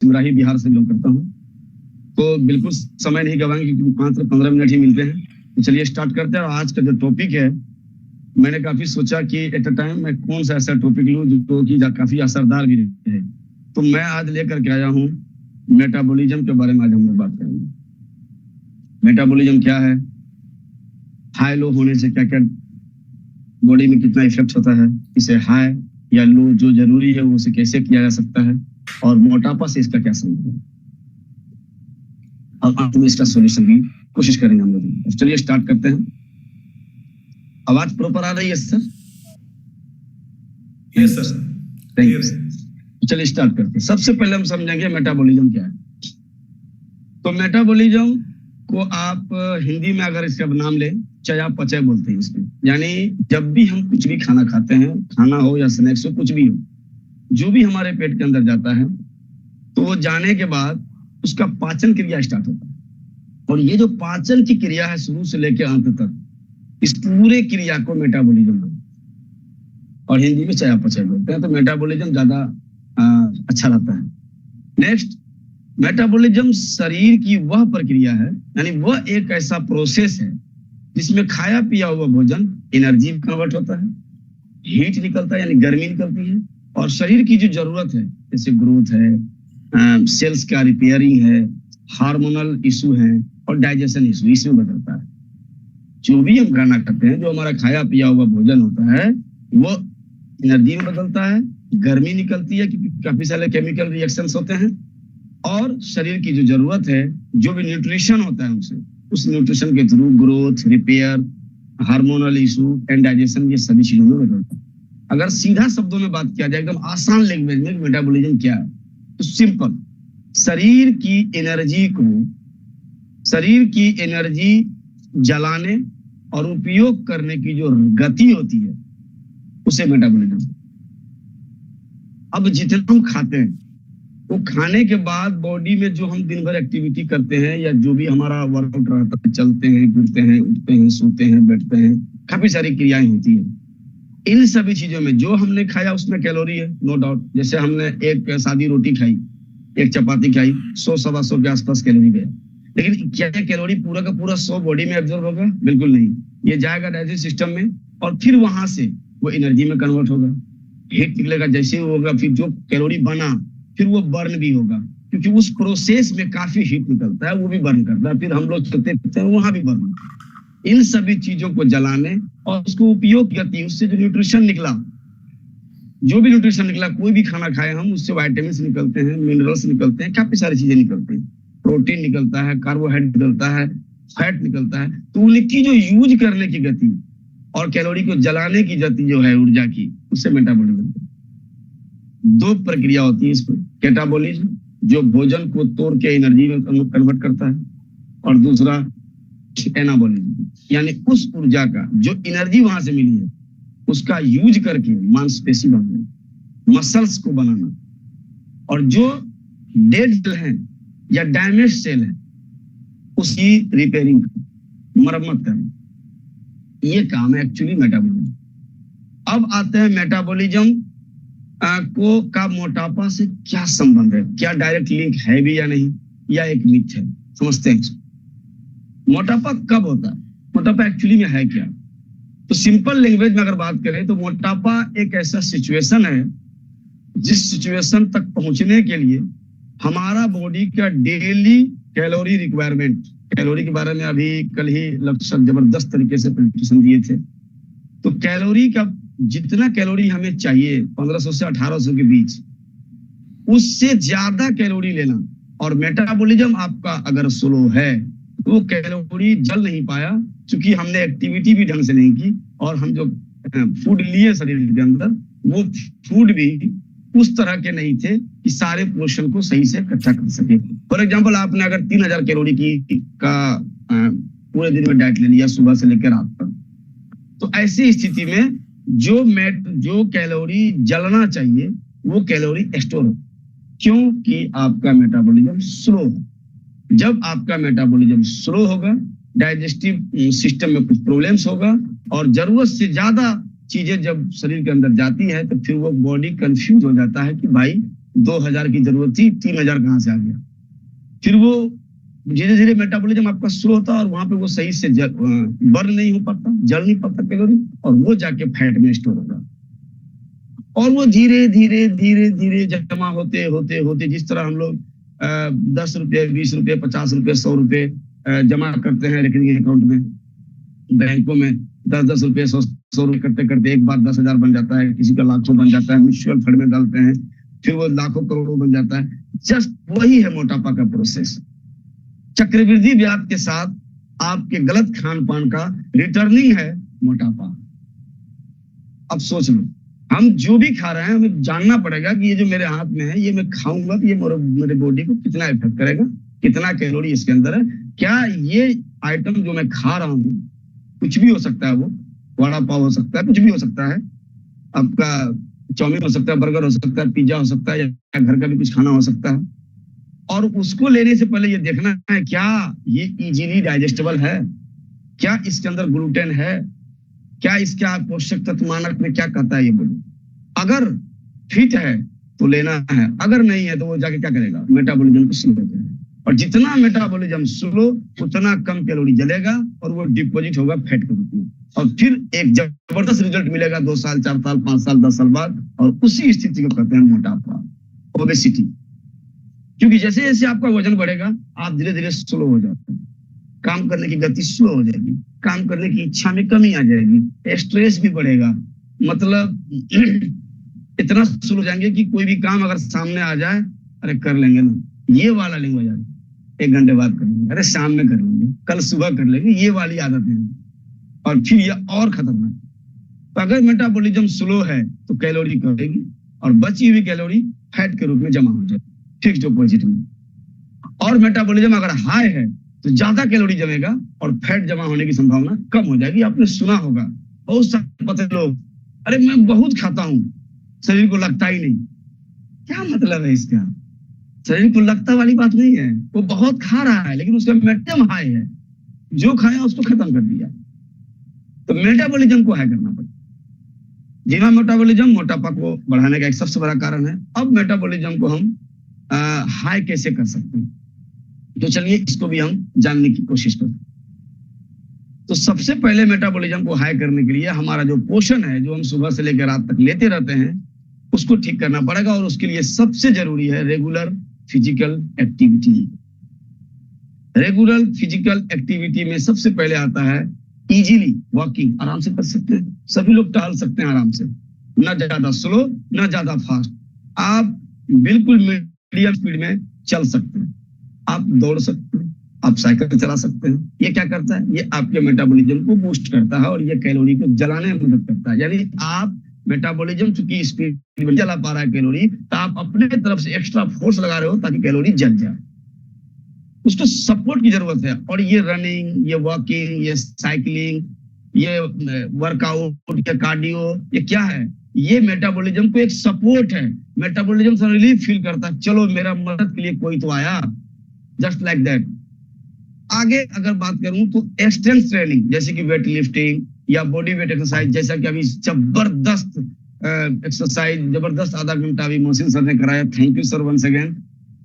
सिमराही बिहार से बिलोंग करता हूँ। तो बिल्कुल समय नहीं गवाएंगे क्योंकि मात्र 15 मिनट ही मिलते हैं। तो चलिए स्टार्ट करते हैं। और आज का जो टॉपिक है, मैंने काफी सोचा कि एट अ टाइम मैं कौन सा ऐसा टॉपिक लूं जो कि काफी असरदार भी रहे। तो मैं आज लेकर के आया हूँ मेटाबॉलिज्म के बारे में। आज हम लोग बात करेंगे मेटाबॉलिज्म क्या है, हाई लो होने से क्या क्या बॉडी में कितना इफेक्ट होता है, इसे हाई या लो जो जरूरी है वो उसे कैसे किया जा सकता है, और मोटापा से इसका क्या संबंध है, और अंत में इसका सॉल्यूशन की कोशिश करेंगे हम लोग। चलिए स्टार्ट करते हैं। आवाज प्रॉपर आ रही है sir? Yes sir. Thank you. चलिए स्टार्ट करते हैं। सबसे पहले हम समझेंगे मेटाबॉलिज्म क्या है। तो मेटाबॉलिज्म को आप हिंदी में अगर इसका नाम लें, चयापचय बोलते हैं इसमें। यानी जब भी हम कुछ भी खाना खाते हैं, खाना हो या स्नैक्स हो, कुछ भी हो, जो भी हमारे पेट के अंदर जाता है तो वो जाने के बाद उसका पाचन क्रिया स्टार्ट होता है। और ये जो पाचन की क्रिया है शुरू से लेकर अंत तक, इस पूरे क्रिया को मेटाबॉलिज्म बोलते हैं और हिंदी में चयापचय बोलते हैं। तो मेटाबॉलिज्म ज्यादा अच्छा रहता है। नेक्स्ट, मेटाबॉलिज्म शरीर की वह प्रक्रिया है, यानी वह एक ऐसा प्रोसेस है जिसमें खाया पिया हुआ भोजन एनर्जी में कन्वर्ट होता है, हीट निकलता है यानी गर्मी निकलती है, और शरीर की जो जरूरत है जैसे ग्रोथ है, सेल्स का रिपेयरिंग है, हार्मोनल इशू है और डाइजेशन इशू, इसमें बदलता है। जो भी हम खाना खाते हैं, जो हमारा खाया पिया हुआ भोजन होता है, वो एनर्जी में बदलता है, गर्मी निकलती है क्योंकि काफी सारे केमिकल रिएक्शंस होते हैं, और शरीर की जो जरूरत है, जो भी न्यूट्रिशन होता है उसे, उस न्यूट्रिशन के through growth, repair, hormonal issue and digestion, ये सभी चीजों में बदलता है। अगर सीधा शब्दों में बात किया जाए, एकदम आसान लैंग्वेज में, मेटाबॉलिज्म क्या है, तो सिंपल, शरीर की एनर्जी जलाने और उपयोग करने की जो गति होती है उसे मेटाबॉलिज्म। अब जितना हम खाते हैं, वो खाने के बाद बॉडी में जो हम दिन भर एक्टिविटी करते हैं या जो भी हमारा वर्कआउट रहता है, चलते हैं, फिरते हैं, उठते हैं, सोते हैं, बैठते हैं, काफी सारी क्रियाएं होती है। इन सभी चीजों में जो हमने खाया उसमें कैलोरी है, नो डाउट। जैसे हमने एक सादी रोटी खाई, एक चपाती खाई, 100-125 के आसपास कैलोरी गया। लेकिन क्या कैलोरी पूरा का पूरा 100 बॉडी में एब्जॉर्ब होगा? बिल्कुल नहीं। ये जाएगा डाइजेस्ट सिस्टम में और फिर वहां से वो एनर्जी में कन्वर्ट होगा, हीट निकलेगा। जैसे ही होगा फिर जो कैलोरी बना फिर वो बर्न भी होगा, क्योंकि उस प्रोसेस में काफी हीट निकलता है, वो भी बर्न करता है। फिर हम लोग चलते फिरते हैं, वहां भी बर्न। इन सभी चीजों को जलाने और उसको उपयोग करती, उससे जो न्यूट्रिशन निकला, कोई भी खाना खाए हम, उससे वाइटामिन निकलते हैं, मिनरल्स निकलते हैं, काफी सारी चीजें निकलती हैं, प्रोटीन निकलता है, कार्बोहाइड्रेट निकलता है, फैट निकलता है। तो उनकी जो यूज करने की गति और कैलोरी को जलाने की गति जो है ऊर्जा की, उससे मेटाबॉलिज्म। दो प्रक्रिया होती है इसमें, कैटाबॉलिज्म जो भोजन को तोड़ के एनर्जी में कन्वर्ट करता है, और दूसरा एनाबॉलिज्म यानी उस ऊर्जा का जो एनर्जी वहां से मिली है उसका यूज करके मांसपेशी बनाना, मसल्स को बनाना, और जो डेड सेल है या डैमेज सेल है उसकी रिपेयरिंग, मरम्मत करना, ये काम है एक्चुअली मेटाबॉलिज्म। अब आते हैं मेटाबॉलिज्म को का मोटापा से क्या संबंध है, क्या डायरेक्ट लिंक है भी या नहीं, या एक मिथ है। समझते हैं मोटापा कब होता है, मोटापा एक्चुअली में है क्या। तो सिंपल लैंग्वेज में अगर बात करें तो मोटापा एक ऐसा सिचुएशन है जिस सिचुएशन तक पहुंचने के लिए हमारा बॉडी का डेली कैलोरी रिक्वायरमेंट, कैलोरी के बारे में अभी कल ही लक्ष्य जबरदस्त तरीके से प्रेजेंटेशन दिए थे। तो कैलोरी का जितना कैलोरी हमें चाहिए 1500 से 1800 के बीच, उससे ज्यादा कैलोरी लेना, और मेटाबॉलिज्म आपका अगर स्लो है तो वो कैलोरी जल नहीं पाया क्योंकि हमने एक्टिविटी भी ढंग से नहीं की, और हम जो फूड लिए शरीर के अंदर वो फूड भी उस तरह के नहीं थे कि सारे पोर्शन को सही से इकट्ठा कर सके। फॉर एग्जांपल, आपने अगर 3000 कैलोरी का पूरे दिन में डाइट ले लिया सुबह से लेकर रात तक, तो ऐसी स्थिति में जो कैलोरी जलना चाहिए वो कैलोरी स्टोर हो, क्योंकि आपका मेटाबॉलिज्म स्लो है। जब आपका मेटाबॉलिज्म स्लो होगा, डाइजेस्टिव सिस्टम में कुछ प्रॉब्लम्स होगा, और जरूरत से ज्यादा चीजें जब शरीर के अंदर जाती है तो फिर वो बॉडी कंफ्यूज हो जाता है कि भाई 2000 की जरूरत थी, 3000 कहाँ से आ गया? फिर वो धीरे धीरे मेटाबॉलिज्म आपका स्लो होता है और वहां पे वो सही से बर्न नहीं हो पाता, जल नहीं पाता कैलोरी, और वो जाके फैट में स्टोर होगा। और वो धीरे धीरे धीरे धीरे जमा होते होते होते, जिस तरह हम लोग 10 रुपये, 20 रुपये, 50 रुपये, 100 रुपये जमा करते हैं रेकरिंग अकाउंट में, बैंकों में 10-10 रुपये, 100-100 रुपये करते करते एक बार 10,000 बन जाता है, किसी का लाखों बन जाता है, म्यूचुअल फंड में डालते हैं, फिर वो लाखों करोड़ों बन जाता है। जस्ट वही है मोटापा का प्रोसेस। चक्रवृद्धि ब्याज के साथ आपके गलत खान पान का रिटर्निंग है मोटापा। अब सोच लो, हम जो भी खा रहे हैं हमें जानना पड़ेगा कि ये जो मेरे हाथ में है, ये मैं खाऊंगा तो ये मेरे बॉडी को कितना इफेक्ट करेगा, कितना कैलोरी इसके अंदर है, क्या ये आइटम जो मैं खा रहा हूँ, कुछ भी हो सकता है, वो वड़ा पाव हो सकता है, कुछ भी हो सकता है, आपका चाउमीन हो सकता है, बर्गर हो सकता है, पिज्जा हो सकता है, या घर का भी कुछ खाना हो सकता है। और उसको लेने से पहले ये देखना है क्या ये इजीली डाइजेस्टेबल है, क्या इसके अंदर ग्लूटेन है, क्या इसका पोषक तत्व मानक में क्या कहता है ये बोलो। अगर फिट है तो लेना है, अगर नहीं है तो वो जाके क्या करेगा, मेटाबॉलिज्म को स्लो करेगा। और जितना मेटाबॉलिज्म स्लो, उतना कम कैलोरी जलेगा और वो डिपोजिट होगा फैट के रूप में, और फिर एक जबरदस्त रिजल्ट मिलेगा 2 साल, 4 साल, 5 साल, 10 साल बाद, और उसी स्थिति को कहते हैं मोटापा, ओबेसिटी। क्योंकि जैसे जैसे आपका वजन बढ़ेगा आप धीरे धीरे स्लो हो जाते हैं, काम करने की गति स्लो हो जाएगी, काम करने की इच्छा में कमी आ जाएगी, स्ट्रेस भी बढ़ेगा, मतलब इतना स्लो हो जाएंगे कि कोई भी काम अगर सामने आ जाए, अरे कर लेंगे ना, ये वाला लैंग्वेज आ जाए, 1 घंटे बाद कर लेंगे, अरे शाम में कर लेंगे, कल सुबह कर लेंगे, ये वाली आदत है। और फिर ये और खतरनाक, तो अगर मेटाबॉलिज्म स्लो है तो कैलोरी करेगी और बची हुई कैलोरी फैट के रूप में जमा हो जाएगी फिक्स डिपॉजिट में। और मेटाबॉलिज्म अगर हाई है तो ज्यादा कैलोरी जमेगा और फैट जमा होने की संभावना कम हो जाएगी। आपने सुना होगा बहुत सारे पतले लोग, अरे मैं बहुत खाता हूं, शरीर को लगता ही नहीं। क्या मतलब है इसका? शरीर को लगता वाली बात नहीं है, वो बहुत खा रहा है लेकिन उसका मेटाबॉलिज्म हाई है, जो खाया उसको खत्म कर दिया। तो मेटाबॉलिज्म को हाई करना पड़ेगा। जिना मेटाबॉलिज्म मोटापा को बढ़ाने का एक सबसे बड़ा कारण है। अब मेटाबॉलिज्म को हम हाई कैसे कर सकते हैं, तो चलिए इसको भी हम जानने की कोशिश करते हैं। तो सबसे पहले मेटाबॉलिज्म को हाई करने के लिए हमारा जो पोषण है, जो हम सुबह से लेकर रात तक लेते रहते हैं, उसको ठीक करना पड़ेगा। और उसके लिए सबसे जरूरी है regular physical activity. Regular physical activity में सबसे पहले आता है इजीली वॉकिंग। आराम से कर सकते हैं, सभी लोग टहल सकते हैं आराम से, ना ज्यादा स्लो ना ज्यादा फास्ट, आप बिल्कुल मीडियम स्पीड में चल सकते हैं, आप दौड़ सकते हैं, आप साइकिल चला सकते हैं। ये क्या करता है, ये आपके मेटाबॉलिज्म को बूस्ट करता है और ये कैलोरी को जलाने में मदद करता है। यानी आप मेटाबॉलिज्म चूंकि स्पीड में जला पा रहा है कैलोरी, तो आप अपने तरफ से एक्स्ट्रा फोर्स लगा रहे हो ताकि कैलोरी जल जाए। उसको सपोर्ट की जरूरत है। और ये रनिंग, ये वॉकिंग, ये साइकिलिंग, ये वर्कआउट, ये कार्डियो, ये क्या है, ये मेटाबॉलिज्म को एक सपोर्ट है। मेटाबॉलिज्म से रिलीफ फील करता है, चलो मेरा मदद के लिए कोई तो आया, जस्ट लाइक दैट। आगे अगर बात करूं तो एक्सटेंस ट्रेनिंग, जैसे कि वेट लिफ्टिंग या बॉडी वेट एक्सरसाइज, जैसा कि अभी जबरदस्त एक्सरसाइज, जबरदस्त आधा घंटा अभी मोहसिन सर ने कराया, thank you sir once again,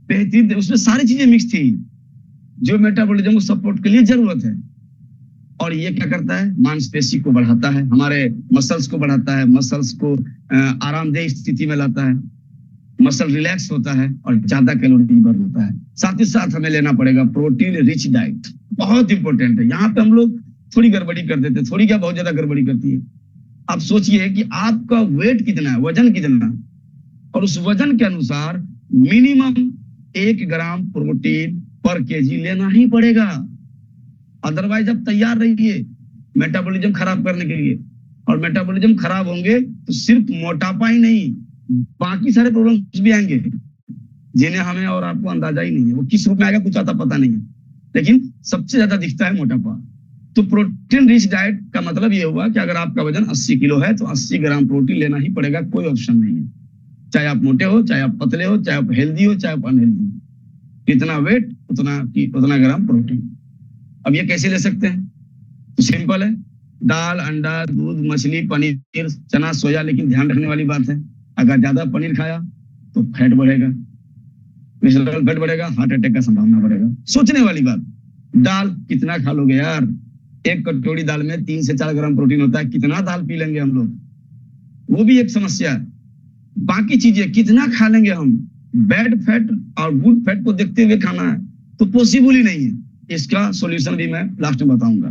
बेहतरीन। उसमें सारी चीजें मिक्स थी जो मेटाबॉलिज्म को सपोर्ट के लिए जरूरत है। और ये क्या करता है, मांसपेशी को बढ़ाता है, हमारे मसल्स को बढ़ाता है, मसल्स को आरामदेह स्थिति में लाता है, मसल रिलैक्स होता है और ज्यादा कैलोरी बर्न होता है। साथ ही साथ हमें लेना पड़ेगा प्रोटीन रिच डाइट, बहुत इंपॉर्टेंट है। यहाँ पे हम लोग थोड़ी गड़बड़ी कर देते हैं, थोड़ी क्या बहुत ज्यादा गड़बड़ी करती है। आप सोचिए कि आपका वेट कितना है, वजन कितना, और उस वजन के अनुसार मिनिमम 1 ग्राम प्रोटीन पर केजी लेना ही पड़ेगा। अदरवाइज आप तैयार रहिए मेटाबॉलिज्म खराब करने के लिए। और मेटाबॉलिज्म खराब होंगे तो सिर्फ मोटापा ही नहीं, बाकी सारे प्रॉब्लम्स भी आएंगे जिन्हें हमें और आपको अंदाजा ही नहीं है। वो किस रूप में आएगा कुछ आता पता नहीं है, लेकिन सबसे ज्यादा दिखता है मोटापा। तो प्रोटीन रिच डाइट का मतलब ये हुआ कि अगर आपका वजन 80 किलो है तो 80 ग्राम प्रोटीन लेना ही पड़ेगा, कोई ऑप्शन नहीं है। चाहे आप मोटे हो, चाहे आप पतले हो, चाहे आप हेल्दी हो, चाहे आप अनहेल्दी हो, कितना वेट उतना ग्राम प्रोटीन। अब ये कैसे ले सकते हैं, तो सिंपल है, दाल, अंडा, दूध, मछली, पनीर, चना, सोया। लेकिन ध्यान रखने वाली बात है, अगर ज्यादा पनीर खाया तो फैट बढ़ेगा, विसरल फैट बढ़ेगा, हार्ट अटैक का संभावना बढ़ेगा। सोचने वाली बात। दाल कितना खा लोगे यार? एक कटोरी दाल में 3 से 4 ग्राम प्रोटीन होता है, कितना दाल पी लेंगे हम लोग? वो भी एक समस्या है। बाकी चीजें कितना खा लेंगे हम? बैड फैट और गुड फैट को देखते हुए खाना है तो पॉसिबल ही नहीं है। इसका सॉल्यूशन भी मैं लास्ट में बताऊंगा।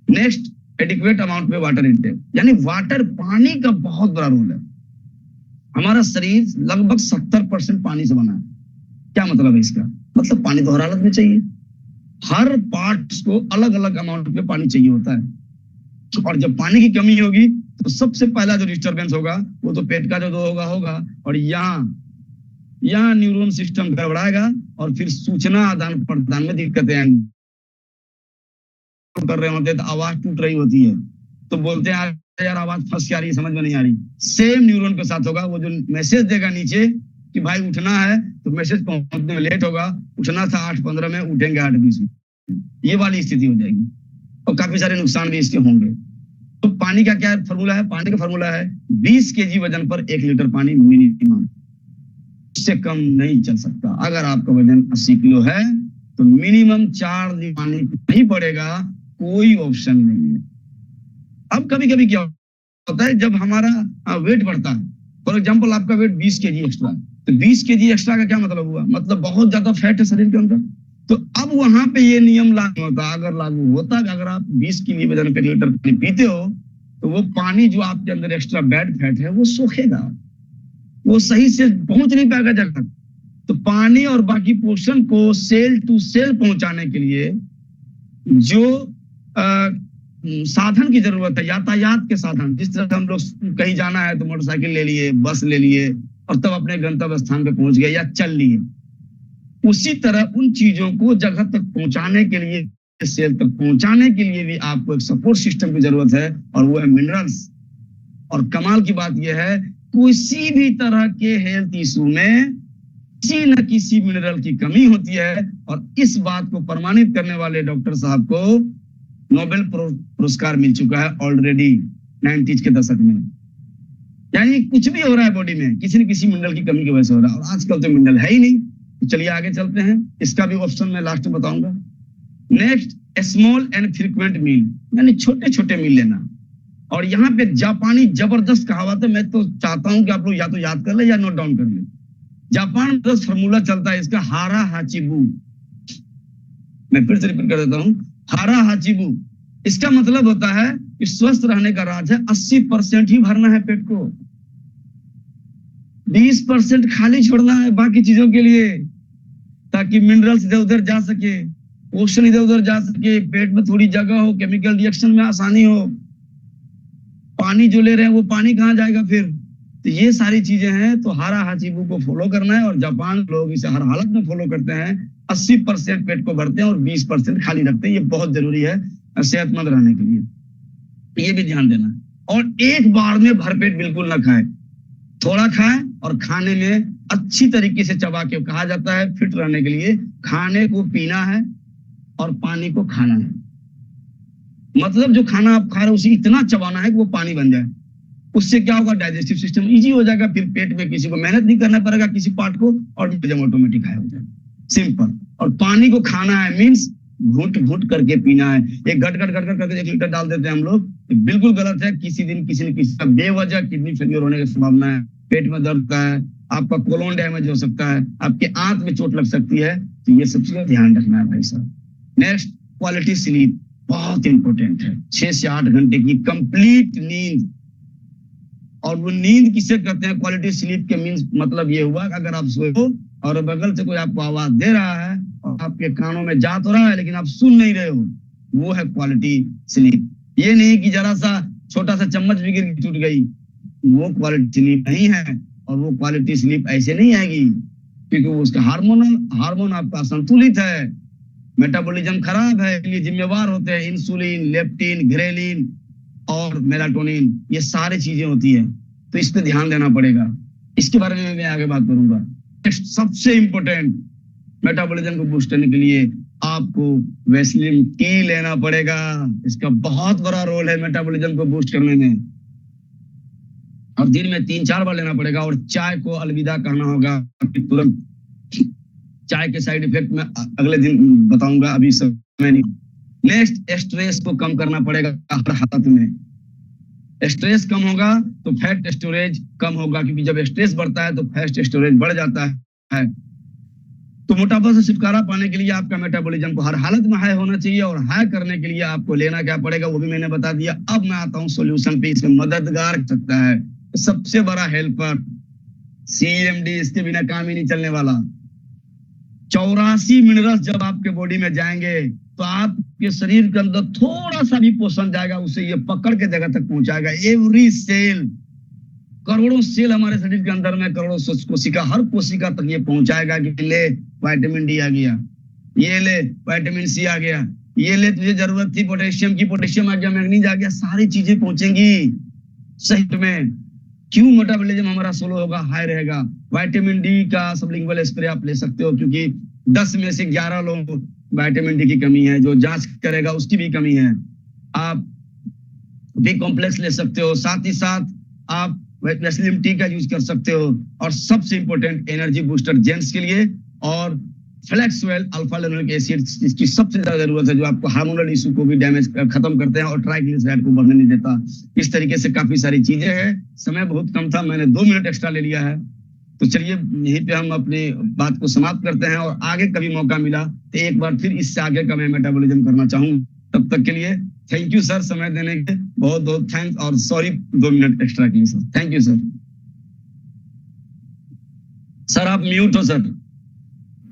नेक्स्ट, एडिक्वेट अमाउंट में वाटर इंटेक, यानी वाटर, पानी का बहुत बड़ा रोल है। हमारा शरीर लगभग 70% पानी से बना है। क्या मतलब है इसका? मतलब पानी तो हर हालत में चाहिए, हर पार्ट्स को अलग अलग अमाउंट में पानी चाहिए होता है। और जब पानी की कमी होगी तो सबसे पहला जो डिस्टरबेंस होगा वो तो पेट का जो होगा और यहाँ न्यूरॉन सिस्टम गड़बड़ाएगा और फिर सूचना आदान प्रदान में दिक्कतें आएंगी। कर रहे होते हैं तो आवाज टूट रही होती है तो बोलते हैं यार आवाज फंस के आ रही है, समझ में नहीं आ रही। सेम न्यूरॉन के साथ होगा, वो जो मैसेज देगा नीचे कि भाई उठना है तो मैसेज पहुंचने में लेट होगा, उठना था 8:15 में, उठेंगे 8:20 में, ये वाली स्थिति हो जाएगी और काफी सारे नुकसान भी इसके होंगे। तो पानी का क्या फॉर्मूला है? पानी का फॉर्मूला है 20 kg वजन पर 1 लीटर पानी मिनिमम, इससे कम नहीं चल सकता। अगर आपका वजन 80 किलो है तो मिनिमम 4 लीटर पानी नहीं पड़ेगा, कोई ऑप्शन नहीं है। अब कभी कभी क्या होता है, जब हमारा वेट बढ़ता है, फॉर एग्जाम्पल आपका वेट 20 kg एक्स्ट्रा, तो 20 kg एक्स्ट्रा का क्या मतलब हुआ? मतलब बहुत ज्यादा फैट है शरीर के अंदर। तो अब वहां पे ये नियम लागू होता। अगर लागू होता कि अगर आप 20 kg वजन पे 1 लीटर पानी पीते हो तो वो पानी जो आपके अंदर एक्स्ट्रा बैड फैट है वो सोखेगा, वो सही से पहुंच नहीं पाएगा जगह। तो पानी और बाकी पोषण को सेल टू सेल पहुंचाने के लिए जो साधन की जरूरत है, यातायात के साधन, जिस तरह हम लोग कहीं जाना है तो मोटरसाइकिल ले लिए, बस ले लिए और तब अपने गंतव्य स्थान पे पहुंच गए या चल लिए, उसी तरह उन चीजों को जगह तक पहुंचाने के लिए, सेल तक पहुंचाने के लिए भी आपको एक सपोर्ट सिस्टम की जरूरत है और वो है मिनरल्स। और कमाल की बात यह है, किसी भी तरह के हेल्थ इशू में किसी न किसी मिनरल की कमी होती है और इस बात को प्रमाणित करने वाले डॉक्टर साहब को नोबेल पुरस्कार मिल चुका है ऑलरेडी 90s के दशक में। यानी कुछ भी हो रहा है बॉडी में, किसी न किसी मिनरल की कमी की वजह से हो रहा है और आजकल तो मिनरल है ही नहीं। तो चलिए आगे चलते हैं, इसका भी ऑप्शन मैं लास्ट में बताऊंगा। नेक्स्ट, स्मॉल एंड फ्रीक्वेंट मील, यानी छोटे छोटे मील लेना। और यहाँ पे जापानी जबरदस्त कहावत है, मैं तो चाहता हूं कि आप लोग या तो याद कर ले या नोट डाउन कर ले। जापान में 10 फॉर्मूला चलता है इसका, हारा हाचिबू। मैं फिर से रिपीट कर देता हूं, हारा हाचिबू। इसका मतलब होता है कि स्वस्थ रहने का राज है 80% ही भरना है पेट को, 20% खाली छोड़ना है बाकी चीजों के लिए, ताकि मिनरल्स इधर उधर जा सके, पोषण इधर उधर जा सके, पेट में थोड़ी जगह हो, केमिकल रिएक्शन में आसानी हो। पानी जो ले रहे हैं वो पानी कहाँ जाएगा फिर? तो ये सारी चीजें हैं। तो हारा हाचिबू को फॉलो करना है और जापान लोग इसे हर हालत में फॉलो करते हैं। 80% पेट को भरते हैं और 20% खाली रखते हैं। ये बहुत जरूरी है सेहतमंद रहने के लिए, ये भी ध्यान देना। और एक बार में भरपेट बिल्कुल ना खाए, थोड़ा खाए और खाने में अच्छी तरीके से चबा के। कहा जाता है फिट रहने के लिए खाने को पीना है और पानी को खाना है। मतलब जो खाना आप खा रहे हो उसे इतना चबाना है कि वो पानी बन जाए। उससे क्या होगा, डाइजेस्टिव सिस्टम इजी हो जाएगा, फिर पेट में किसी को मेहनत नहीं करना पड़ेगा किसी पार्ट को, और ऑटोमेटिक हो जाएगा, सिंपल। और पानी को खाना है मीन्स घुट घुट करके पीना है। एक घट घट घट करके 1 लीटर डाल देते हैं हम लोग, बिल्कुल गलत है। किसी दिन किसी न किसी का बेवजह किडनी फेलियर होने की संभावना है, पेट में दर्द का है, आपका कोलोन डैमेज हो सकता है, आपके आंत में चोट लग सकती है। तो ये सब चीजें ध्यान रखना है भाई साहब। नेक्स्ट, क्वालिटी स्लीप बहुत इंपॉर्टेंट है। 6 से 8 घंटे की कंप्लीट नींद। और वो नींद किसे कहते हैं? क्वालिटी स्लीप के मीन्स मतलब ये हुआ कि अगर आप सोए हो और बगल से कोई आपको आवाज दे रहा है और आपके कानों में जा तो रहा है लेकिन आप सुन नहीं रहे हो, वो है क्वालिटी स्लीप। ये नहीं कि जरा सा छोटा सा चम्मच भी गिर टूट गई, वो क्वालिटी स्लीप नहीं है। और वो क्वालिटी स्लीप ऐसे नहीं आएगी क्योंकि वो उसका हार्मोन आपका संतुलित है, मेटाबॉलिज्म खराब है, ये जिम्मेवार होते हैं इंसुलिन, लेप्टिन, ग्रेलिन और मेलाटोनिन, ये सारी चीजें होती है। तो इस पे ध्यान देना पड़ेगा, इसके बारे में मैं आगे बात करूंगा। नेक्स्ट, सबसे इंपॉर्टेंट, मेटाबॉलिज्म को बूस्ट करने के लिए आपको वेस्लिन टी लेना पड़ेगा। इसका बहुत बड़ा रोल है मेटाबॉलिज्म को बूस्ट करने में। और दिन में 3-4 बार लेना पड़ेगा। और चाय को अलविदा कहना होगा तुरंत। चाय के साइड इफेक्ट में अगले दिन बताऊंगा, अभी समय नहीं। नेक्स्ट, स्ट्रेस को कम करना पड़ेगा हर हालत में। स्ट्रेस कम होगा तो फैट स्टोरेज कम होगा, क्योंकि जब स्ट्रेस बढ़ता है तो फैट स्टोरेज बढ़ जाता है। तो मोटापा से छुटकारा पाने के लिए आपका मेटाबॉलिज्म को हर हालत में हाई होना चाहिए, और हाई करने के लिए आपको लेना क्या पड़ेगा वो भी मैंने बता दिया। अब मैं आता हूँ सोल्यूशन पे, इसमें मददगार कर सकता है। सबसे बड़ा हेल्पर CMD, इसके बिना काम ही नहीं चलने वाला। 84 मिनरल्स जब आपके बॉडी में जाएंगे तो आपके शरीर के अंदर थोड़ा सा भी पोषण जाएगा, उसे ये पकड़ के जगह तक पहुंचाएगा। एवरी सेल, करोड़ों सेल हमारे शरीर के अंदर में, करोड़ों कोशिका, हर कोशिका तक ये पहुंचाएगा कि ले विटामिन डी आ गया, ये ले विटामिन सी आ गया, ये ले तुझे जरूरत थी पोटेशियम की, पोटेशियम आ गया, मैग्नीज आ गया, सारी चीजें पहुंचेंगी सही में। क्यों? मेटाबॉलिज्म हमारा स्लो होगा, हाई रहेगा। विटामिन डी का सबलिंगुअल स्प्रे आप ले सकते हो, क्योंकि 10 में से 11 लोग विटामिन डी की कमी है, जो जांच करेगा उसकी भी कमी है। आप बी कॉम्प्लेक्स ले सकते हो, साथ ही साथ आप स्लिम टी का यूज कर सकते हो, और सबसे इंपॉर्टेंट एनर्जी बूस्टर जेंट्स के लिए, और फ्लेक्सवेल अल्फा लिनोलिक एसिड, इसकी सबसे ज्यादा जरूरत है, जो आपको हार्मोनल इशू को भी डैमेज खत्म करते हैं और ट्राइग्लिसराइड को बढ़ने नहीं देता। इस तरीके से काफी सारी चीजें हैं। समय बहुत कम था, मैंने 2 मिनट एक्स्ट्रा ले लिया है, तो चलिए यहीं पे हम अपनी बात को समाप्त करते हैं, और आगे कभी मौका मिला तो एक बार फिर इससे आगे का मैं मेटाबॉलिज्म करना चाहूँ। तब तक के लिए थैंक यू सर, समय देने के बहुत बहुत थैंक्स, और सॉरी 2 मिनट एक्स्ट्रा के लिए sir. Thank you sir. Sir आप म्यूट हो सर।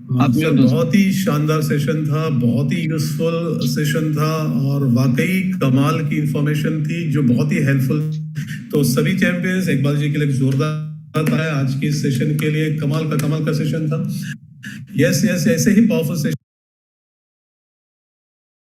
सर बहुत ही शानदार सेशन था, बहुत ही यूजफुल सेशन था, और वाकई कमाल की इंफॉर्मेशन थी जो बहुत ही हेल्पफुल। तो सभी चैंपियंस इकबाल जी के लिए जोरदार था आज की सेशन के लिए। कमाल का सेशन था। यस, ऐसे ही पावरफुल सेशन